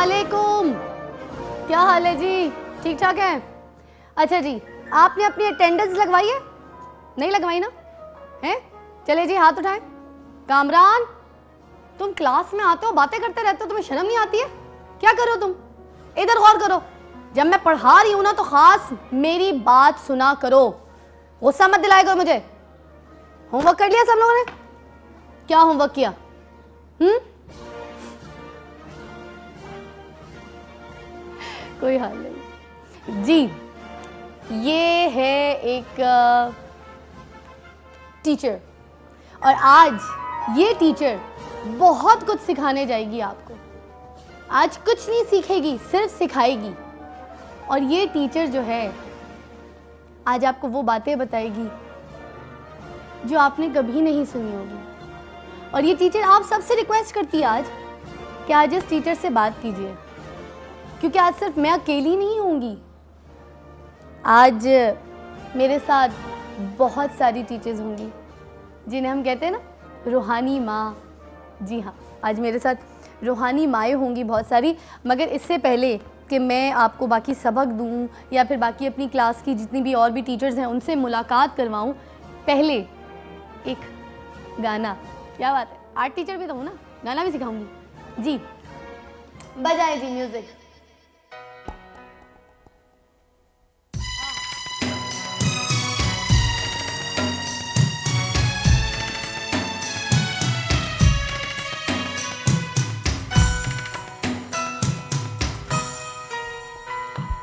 वालेकुम, क्या हाल है जी? ठीक ठाक है? अच्छा जी, आपने अपनी अटेंडेंस लगवाई है? नहीं लगवाई ना? हैं? चले जी, हाथ उठाएं। कामरान, तुम क्लास में आते हो, बातें करते रहते हो, तुम्हें शर्म नहीं आती है? क्या करो तुम? इधर गौर करो। जब मैं पढ़ा रही हूं ना तो खास मेरी बात सुना करो। गुस्सा मत दिलाया करो मुझे। होमवर्क कर लिया सब लोगों ने? क्या होमवर्क किया? कोई हाल नहीं जी। ये है एक टीचर, और आज ये टीचर बहुत कुछ सिखाने जाएगी आपको। आज कुछ नहीं सीखेगी, सिर्फ सिखाएगी। और ये टीचर जो है आज आपको वो बातें बताएगी जो आपने कभी नहीं सुनी होगी। और ये टीचर आप सबसे रिक्वेस्ट करती है आज कि आज इस टीचर से बात कीजिए, क्योंकि आज सिर्फ मैं अकेली नहीं होंगी। आज मेरे साथ बहुत सारी टीचर्स होंगी जिन्हें हम कहते हैं ना रूहानी माँ। जी हाँ, आज मेरे साथ रूहानी माएँ होंगी बहुत सारी। मगर इससे पहले कि मैं आपको बाकी सबक दूँ या फिर बाकी अपनी क्लास की जितनी भी और भी टीचर्स हैं उनसे मुलाकात करवाऊँ, पहले एक गाना। क्या बात है, आर्ट टीचर भी तो हूँ ना, गाना भी सिखाऊंगी जी। बजाए जी म्यूजिक।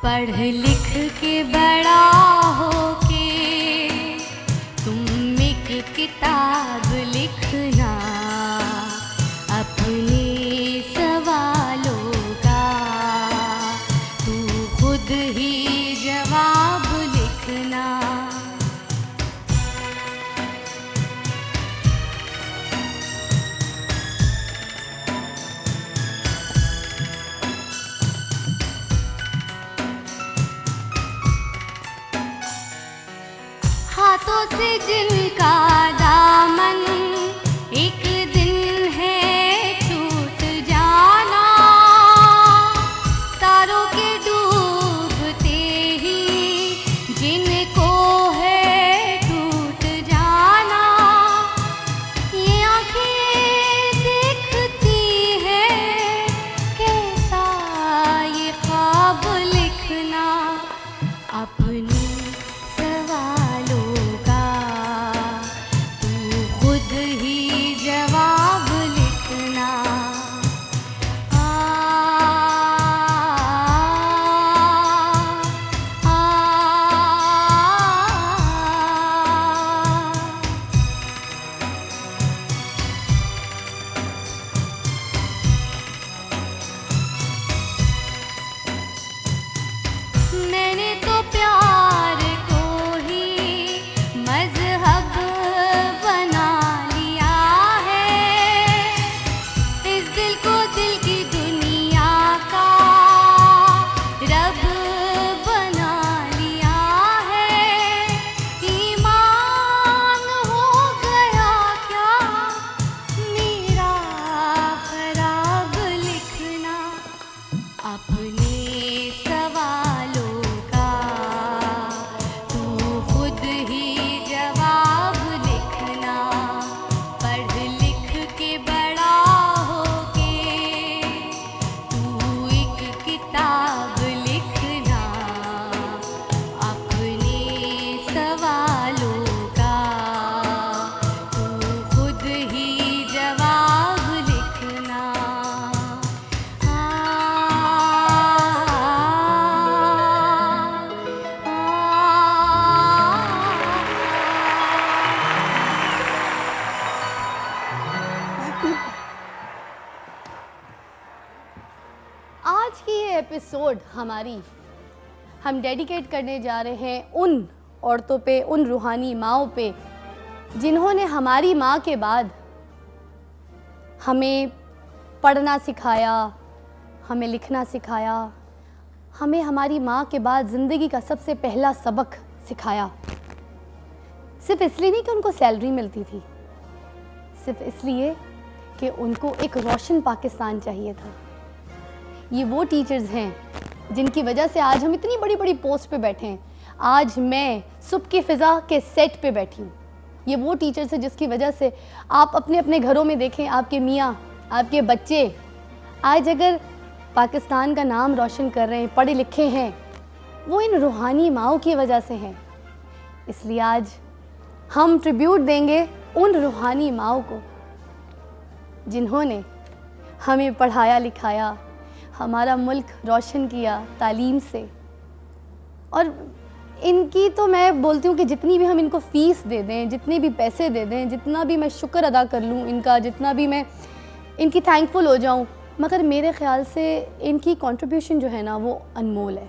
पढ़ लिख के बड़ा होके तुम एक किताब लिखना, अपने सवालों का तू खुद ही जवाब लिखना। हाथों से जिनका दामन एक दिन है छूट जाना, तारों के डूबते ही जिनको है टूट जाना। ये आँखें देखती है कैसा ये ख्वाब लिखना, अपनी मैंने तो प्यार को ही मज़हब बना लिया है, इस दिल को दिल की दुनिया का रब बना लिया है। ईमान हो गया क्या मेरा खराब लिखना, अपने सवालों का तू खुद ही जवाब लिखना। पढ़ लिख के बड़ा होके तू एक किताब लिखना, अपने सवालों का तू खुद ही जवाब लिखना। आज की ये एपिसोड हम डेडिकेट करने जा रहे हैं उन औरतों पे, उन रूहानी माँओं पे जिन्होंने हमारी माँ के बाद हमें पढ़ना सिखाया, हमें लिखना सिखाया, हमें हमारी माँ के बाद ज़िंदगी का सबसे पहला सबक सिखाया। सिर्फ इसलिए नहीं कि उनको सैलरी मिलती थी, सिर्फ इसलिए कि उनको एक रोशन पाकिस्तान चाहिए था, ये वो टीचर्स हैं जिनकी वजह से आज हम इतनी बड़ी बड़ी पोस्ट पे बैठे हैं। आज मैं सुबह की फ़िज़ा के सेट पे बैठी हूँ। ये वो टीचर्स हैं जिसकी वजह से आप अपने अपने घरों में देखें, आपके मियाँ, आपके बच्चे आज अगर पाकिस्तान का नाम रोशन कर रहे हैं, पढ़े लिखे हैं, वो इन रूहानी माओं की वजह से हैं। इसलिए आज हम ट्रिब्यूट देंगे उन रूहानी माओं को जिन्होंने हमें पढ़ाया लिखाया, हमारा मुल्क रोशन किया तालीम से। और इनकी तो मैं बोलती हूँ कि जितनी भी हम इनको फ़ीस दे दें, जितने भी पैसे दे दें, जितना भी मैं शुक्र अदा कर लूँ इनका, जितना भी मैं इनकी थैंकफुल हो जाऊँ, मगर मेरे ख़्याल से इनकी कंट्रीब्यूशन जो है ना वो अनमोल है।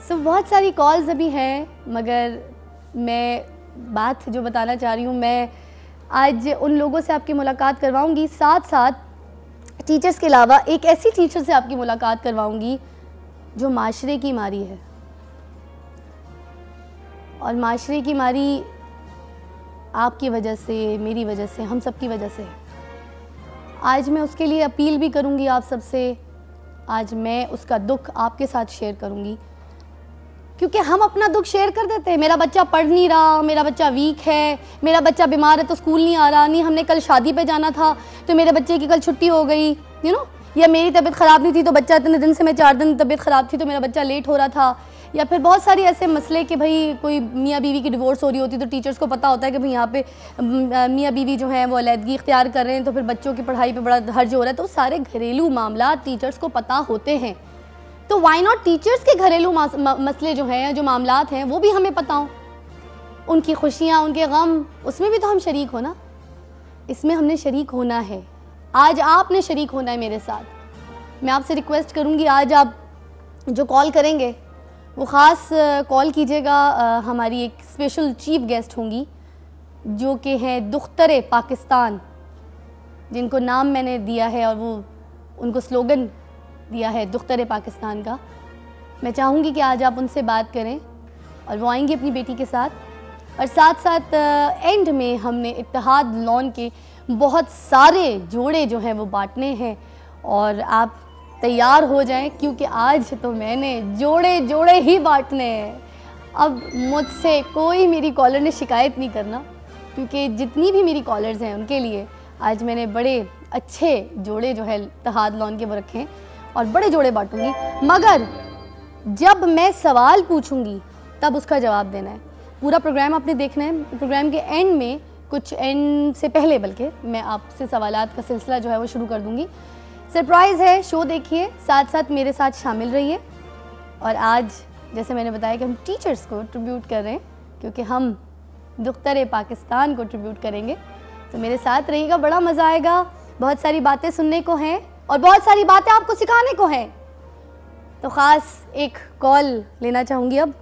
सो बहुत सारी कॉल्स अभी हैं, मगर मैं बात जो बताना चाह रही हूँ, मैं आज उन लोगों से आपकी मुलाकात करवाऊँगी, साथ साथ टीचर्स के अलावा एक ऐसी टीचर से आपकी मुलाकात करवाऊँगी जो माशरे की मारी है। और माशरे की मारी आपकी वजह से, मेरी वजह से, हम सब की वजह से है। आज मैं उसके लिए अपील भी करूंगी आप सबसे। आज मैं उसका दुख आपके साथ शेयर करूंगी, क्योंकि हम अपना दुख शेयर कर देते हैं। मेरा बच्चा पढ़ नहीं रहा, मेरा बच्चा वीक है, मेरा बच्चा बीमार है तो स्कूल नहीं आ रहा, नहीं हमने कल शादी पे जाना था तो मेरे बच्चे की कल छुट्टी हो गई, या मेरी तबीयत ख़राब नहीं थी तो बच्चा इतने दिन से, मैं 4 दिन तबीयत ख़राब थी तो मेरा बच्चा लेट हो रहा था। या फिर बहुत सारे ऐसे मसले कि भाई कोई मियाँ बीवी की डिवोर्स हो रही होती तो टीचर्स को पता होता है कि भाई यहाँ पे मियाँ बीवी जो हैं वो अलहदगी इख्तियार कर रहे हैं, तो फिर बच्चों की पढ़ाई पे बड़ा हर्ज हो रहा है। तो सारे घरेलू मामला टीचर्स को पता होते हैं, तो वाई नॉट टीचर्स के घरेलू मसले जो हैं, जो मामलात हैं, वो भी हमें पता हो। उनकी खुशियाँ, उनके गम, उसमें भी तो हम शरीक हो ना। इसमें हमने शरीक होना है। आज आपने शरीक होना है मेरे साथ। मैं आपसे रिक्वेस्ट करूँगी, आज आप जो कॉल करेंगे वो ख़ास कॉल कीजिएगा। हमारी एक स्पेशल चीफ गेस्ट होंगी जो कि हैं दुख्तरे पाकिस्तान, जिनको नाम मैंने दिया है और वो उनको स्लोगन दिया है दुख्तरे पाकिस्तान का। मैं चाहूँगी कि आज आप उनसे बात करें और वो आएंगी अपनी बेटी के साथ। और साथ साथ एंड में हमने इत्तेहाद लॉन के बहुत सारे जोड़े जो हैं वो बांटने हैं, और आप तैयार हो जाएं, क्योंकि आज तो मैंने जोड़े जोड़े ही बांटने हैं। अब मुझसे कोई मेरी कॉलर ने शिकायत नहीं करना, क्योंकि जितनी भी मेरी कॉलर्स हैं उनके लिए आज मैंने बड़े अच्छे जोड़े जो है इत्तेहाद लॉन के वो रखे हैं और बड़े जोड़े बांटूंगी। मगर जब मैं सवाल पूछूंगी तब उसका जवाब देना है। पूरा प्रोग्राम आपने देखना है। प्रोग्राम के एंड में, कुछ एंड से पहले बल्कि, मैं आपसे सवालात का सिलसिला जो है वो शुरू कर दूंगी। सरप्राइज़ है, शो देखिए, साथ साथ मेरे साथ शामिल रहिए। और आज जैसे मैंने बताया कि हम टीचर्स को ट्रिब्यूट कर रहे हैं, क्योंकि हम दुख्तरे पाकिस्तान को ट्रिब्यूट करेंगे। तो मेरे साथ रहिएगा, बड़ा मज़ा आएगा। बहुत सारी बातें सुनने को हैं और बहुत सारी बातें आपको सिखाने को हैं। तो ख़ास एक कॉल लेना चाहूँगी अब।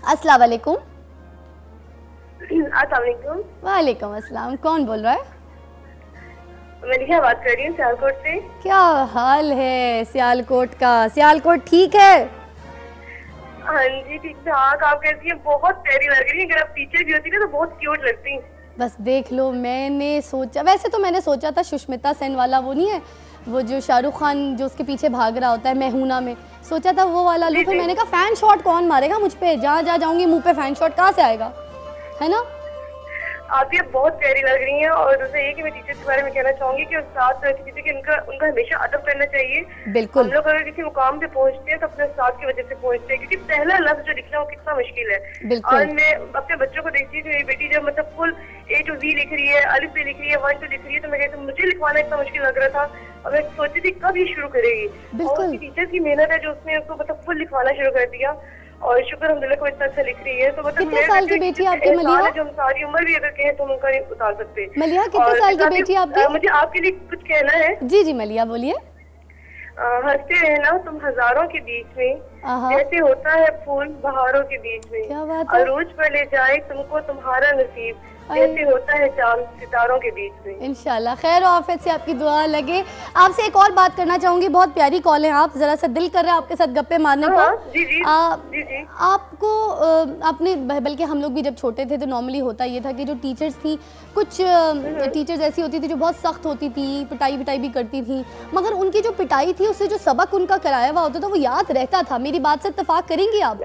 अस्सलाम वालेकुम। अस्सलाम। वालेकुम अस्सलाम। कौन बोल रहा है? मलिहा बात कर रही हूँ सियालकोट से। क्या हाल है सियालकोट का? सियालकोट ठीक है? हाँ जी ठीक ठाक। आप कैसी हैं? बहुत प्यारी लग रही है। अगर आप टीचर भी होती ना तो बहुत क्यूट लगती हैं। बस देख लो, मैंने सोचा, वैसे तो मैंने सोचा था सुष्मिता सेन वाला, वो नहीं है वो जो शाहरुख खान जो उसके पीछे भाग रहा होता है मैहूना में, सोचा था वो वाला लूँ। फिर मैंने कहा फैन शॉट कौन मारेगा मुझ पे, जहाँ जाऊँगी मुँह पे फैन शॉट कहाँ से आएगा, है ना। आप ये बहुत प्यारी लग रही हैं। और दूसरा ये कि मैं टीचर के बारे में कहना चाहूंगी कि उस्ताद किसी के उनका हमेशा अदब करना चाहिए। बिल्कुल। हम लोग अगर किसी मुकाम पे पहुंचते हैं तो अपने उस्ताद की वजह से पहुंचते हैं, क्योंकि पहला लफ्ज जो लिखना वो कितना मुश्किल है। बिल्कुल। और मैं अपने बच्चों को देखती हूँ, मेरी बेटी जब मतलब फुल A to Z लिख रही है, अलिफ से लिख रही है, 1 2 लिख रही है, तो मैं कहती हूँ मुझे लिखवाना इतना मुश्किल लग रहा था और मैं सोचती थी कब ये शुरू करेगी। और उसकी टीचर की मेहनत है जो उसने उसको मतलब फुल लिखवाना शुरू कर दिया, और शुक्र अल्हम्दुलिल्लाह को इतना अच्छा लिख रही है। तो मतलब कितने साल की बेटी आपकी मलिहा? जो हम सारी उम्र भी अगर कहें तो हम उनका नहीं उतार सकते। मलिहा कितने साल की बेटी आपकी? मुझे आपके लिए कुछ कहना है। जी जी मलिहा बोलिए। हंसते रहना तुम हजारों के बीच में, जैसे होता है फूल बहारों के बीच में। क्या बात है। अरूज पर ले जाए तुमको तुम्हारा नसीब, जैसे होता है चांद सितारों के बीच में। इंशाल्लाह खैर और आफियत से आपकी दुआ लगे। आपसे एक और बात करना चाहूंगी, बहुत प्यारी कॉल है, आप जरा सा दिल कर रहा है आपके साथ गप्पे मारने को। जी जी जी जी। आपको आपने बल्कि हम लोग भी जब छोटे थे तो नॉर्मली होता ये था कि जो टीचर्स थी, कुछ टीचर्स ऐसी होती थी जो बहुत सख्त होती थी, पिटाई विटाई भी करती थी, मगर उनकी जो पिटाई थी उससे जो सबक उनका कराया हुआ होता था वो याद रहता था। मेरी बात से इत्तेफाक करेंगी आप?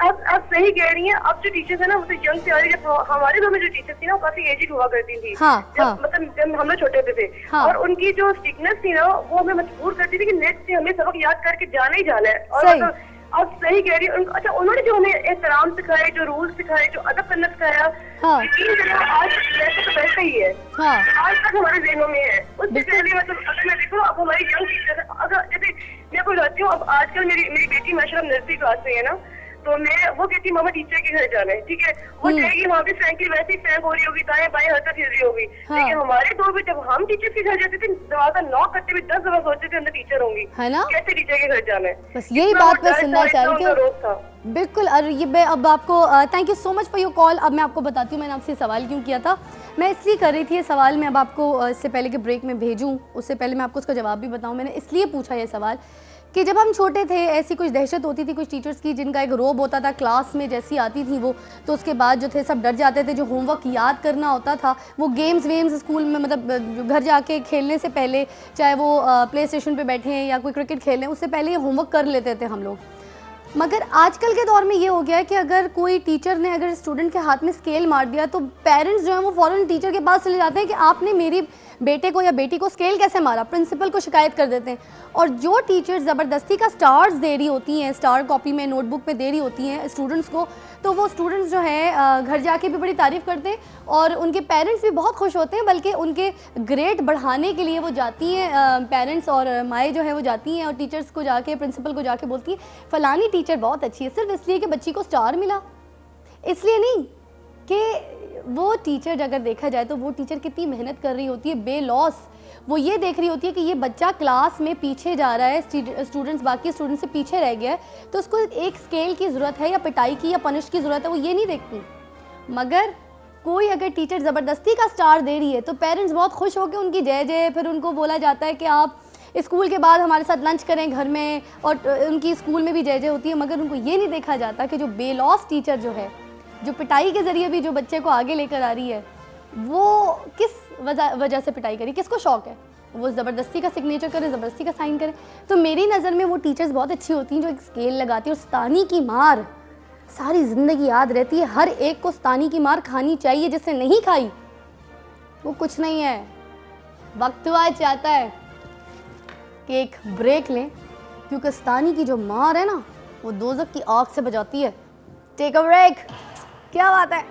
आप सही कह रही हैं। अब जो टीचर्स है ना वो तो यंग से आ रही है। जब हमारे दौर में जो टीचर्स थी ना वो काफी एजिड हुआ करती थी। मतलब जब हम लोग छोटे थे और उनकी जो स्ट्रिक्टनेस थी ना वो हमें मजबूर करती थी कि नेक्स्ट से हमें सबक याद करके जाना ही जाना है। और मतलब आप सही कह रही है। अच्छा, उन्होंने जो हमें एहतराम सिखाए, जो रूल सिखाए, जो अदब करना सिखाया, आज वैसे तो वैसे ही है। आज तक हमारे ज़हनों में है। उससे पहले मतलब अगर मैं देखूँ अब हमारी यंग टीचर, अगर जैसे मैं आपको बताती हूँ, अब आजकल मेरी बेटी माशाल्लाह नर्सरी क्लास में है ना, तो मैं वो कहती मामा टीचर के घर जाना है, ठीक है, वो जाएगी वहाँ पे फ्रैंकली वैसे ही फ्रैंक हो रही होगी, दाएं बाएं हरकत फिर रही होगी। लेकिन हमारे दौर में जब हम टीचर के घर जाते थे, दरवाजा नॉक करते हुए 10 दफा सोचते थे अंदर टीचर होंगी, है ना, कैसे टीचर के घर जाना है। बस यही बात मैं सुनना चाह रही थी। बिल्कुल। और ये मैं अब आपको thank you so much for your call. अब मैं आपको बताती हूँ मैंने आपसे सवाल क्यों किया था। मैं इसलिए कर रही थी ये सवाल, मैं अब आपको इससे पहले कि ब्रेक में भेजूँ उससे पहले मैं आपको उसका जवाब भी बताऊँ। मैंने इसलिए पूछा ये सवाल कि जब हम छोटे थे ऐसी कुछ दहशत होती थी कुछ टीचर्स की, जिनका एक रोब होता था, क्लास में जैसी आती थी वो, तो उसके बाद जो थे सब डर जाते थे। जो होमवर्क याद करना होता था वो गेम्स वेम्स स्कूल में, मतलब घर जाके खेलने से पहले, चाहे वो प्ले स्टेशन पे बैठे हैं या कोई क्रिकेट खेल रहे हैं, उससे पहले ये होमवर्क कर लेते थे हम लोग। मगर आजकल के दौर में ये हो गया है कि अगर कोई टीचर ने अगर स्टूडेंट के हाथ में स्केल मार दिया तो पेरेंट्स जो हैं वो फ़ौरन टीचर के पास चले जाते हैं कि आपने मेरी बेटे को या बेटी को स्केल कैसे मारा, प्रिंसिपल को शिकायत कर देते हैं। और जो टीचर ज़बरदस्ती का स्टार्स दे रही होती हैं, स्टार कॉपी में नोटबुक पे दे रही होती हैं स्टूडेंट्स को, तो वो स्टूडेंट्स जो हैं घर जाके भी बड़ी तारीफ़ करते हैं और उनके पेरेंट्स भी बहुत खुश होते हैं। बल्कि उनके ग्रेड बढ़ाने के लिए वो जाती हैं, पेरेंट्स और माएँ जो है वो जाती हैं और टीचर्स को जाके, प्रिंसिपल को जाके बोलती है फ़लानी टीचर बहुत अच्छी है, सिर्फ इसलिए कि बच्ची को स्टार मिला, इसलिए नहीं कि वो टीचर अगर देखा जाए तो वो टीचर कितनी मेहनत कर रही होती है बेलॉस। वो ये देख रही होती है कि ये बच्चा क्लास में पीछे जा रहा है, स्टूडेंट्स बाकी स्टूडेंट्स से पीछे रह गया है, तो उसको एक स्केल की ज़रूरत है या पिटाई की या पनिश की ज़रूरत है, वो ये नहीं देखती। मगर कोई अगर टीचर ज़बरदस्ती का स्टार दे रही है तो पेरेंट्स बहुत खुश होकर उनकी जय जय, फिर उनको बोला जाता है कि आप स्कूल के बाद हमारे साथ लंच करें घर में, और उनकी स्कूल में भी जय जय होती है। मगर उनको ये नहीं देखा जाता कि जो बेलॉस टीचर जो है, जो पिटाई के ज़रिए भी जो बच्चे को आगे लेकर आ रही है, वो किस वजह से पिटाई करी, किसको शौक है, वो ज़बरदस्ती का सिग्नेचर करे, ज़बरदस्ती का साइन करे। तो मेरी नज़र में वो टीचर्स बहुत अच्छी होती हैं जो एक स्केल लगाती है। और स्तानी की मार सारी ज़िंदगी याद रहती है। हर एक को स्तानी की मार खानी चाहिए, जिसने नहीं खाई वो कुछ नहीं है। वक्त हुआ चाहता है कि एक ब्रेक लें, क्योंकि स्तानी की जो मार है ना वो दोज़ख की आग से बजाती है। Take a break. क्या बात है।